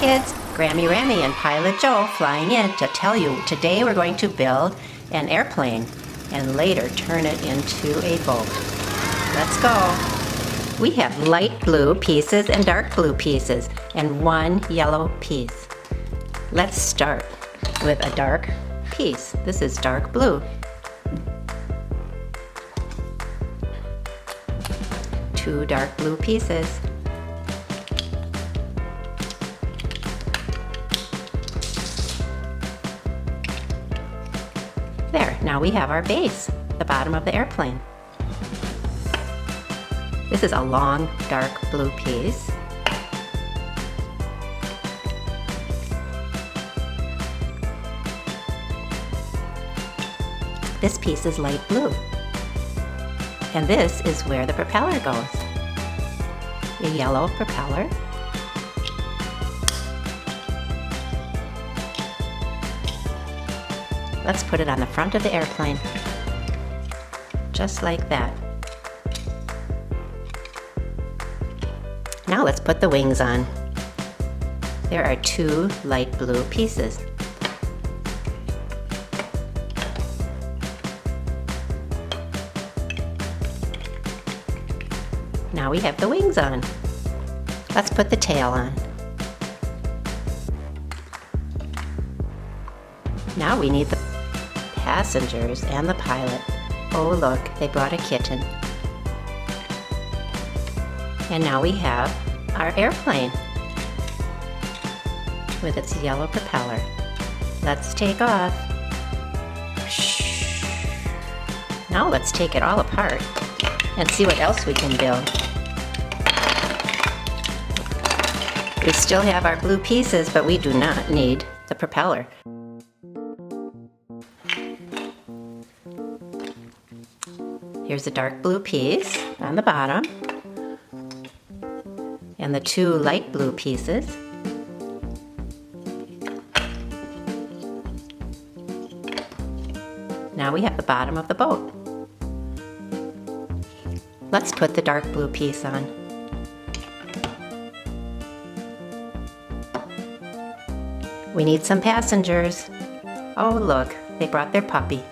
kids, Grammy Ramy and Pilot Joe flying in to tell you today we're going to build an airplane and later turn it into a boat. Let's go. We have light blue pieces and dark blue pieces and one yellow piece. Let's start with a dark piece. This is dark blue. 2 dark blue pieces. There, now we have our base, the bottom of the airplane. This is a long, dark blue piece. This piece is light blue. And this is where the propeller goes. A yellow propeller. Let's put it on the front of the airplane. Just like that. Now let's put the wings on. There are 2 light blue pieces. Now we have the wings on. Let's put the tail on. Now we need the passengers and the pilot. Oh look, they brought a kitten. And now we have our airplane with its yellow propeller. Let's take off. Now let's take it all apart and see what else we can build. We still have our blue pieces, but we do not need the propeller. Here's a dark blue piece on the bottom, and the 2 light blue pieces. Now we have the bottom of the boat. Let's put the dark blue piece on. We need some passengers. Oh look, they brought their puppy.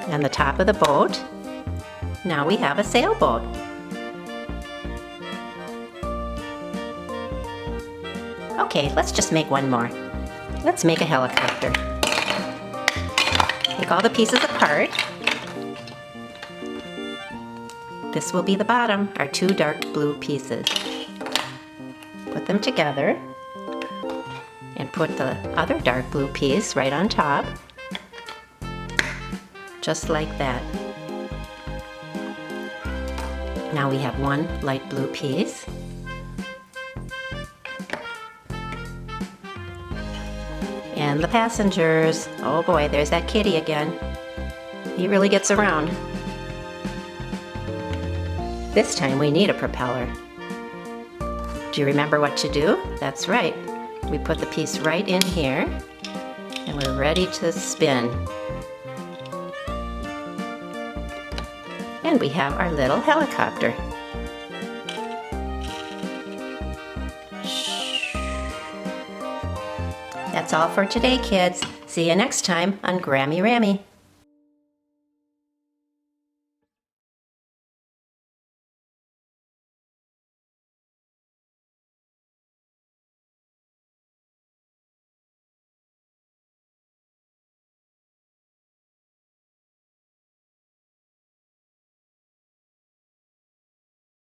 And the top of the boat. Now we have a sailboat. Okay, let's just make one more. Let's make a helicopter. Take all the pieces apart. This will be the bottom, our 2 dark blue pieces. Put them together and put the other dark blue piece right on top. Just like that. Now we have 1 light blue piece. And the passengers. Oh boy, there's that kitty again. He really gets around. This time we need a propeller. Do you remember what to do? That's right. We put the piece right in here and we're ready to spin. And we have our little helicopter. That's all for today, kids. See you next time on Grammy Ramy.